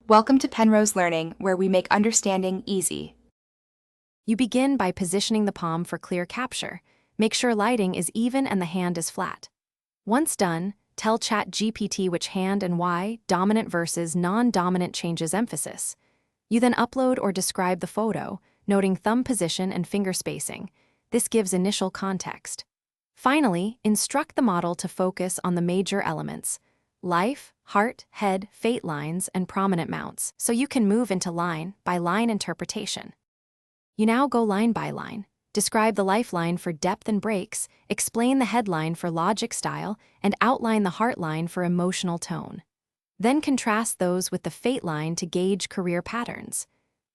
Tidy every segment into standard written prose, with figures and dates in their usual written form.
Welcome to Penrose Learning, where we make understanding easy. You begin by positioning the palm for clear capture. Make sure lighting is even and the hand is flat. Once done, tell Chatgpt which hand and why, dominant versus non-dominant changes emphasis. You then upload or describe the photo, noting thumb position and finger spacing. This gives initial context. Finally, instruct the model to focus on the major elements: life, heart, head, fate lines, and prominent mounts, so you can move into line-by-line interpretation. You now go line by line. Describe the lifeline for depth and breaks, explain the headline for logic style, and outline the heart line for emotional tone. Then contrast those with the fate line to gauge career patterns.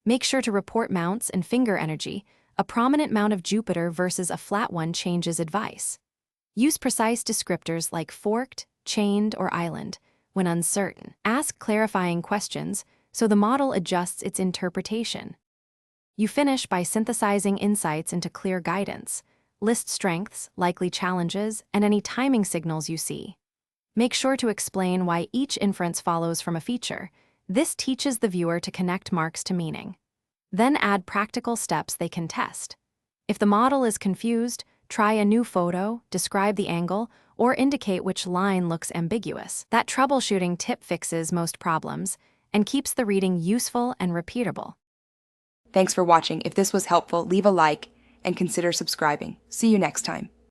Make sure to report mounts and finger energy. A prominent mount of Jupiter versus a flat one changes advice. Use precise descriptors like forked, chained, or island. When uncertain, ask clarifying questions so the model adjusts its interpretation. You finish by synthesizing insights into clear guidance. List strengths, likely challenges, and any timing signals you see. Make sure to explain why each inference follows from a feature. This teaches the viewer to connect marks to meaning. Then add practical steps they can test. If the model is confused, try a new photo, describe the angle, or indicate which line looks ambiguous. That troubleshooting tip fixes most problems and keeps the reading useful and repeatable. Thanks for watching. If this was helpful, leave a like and consider subscribing. See you next time.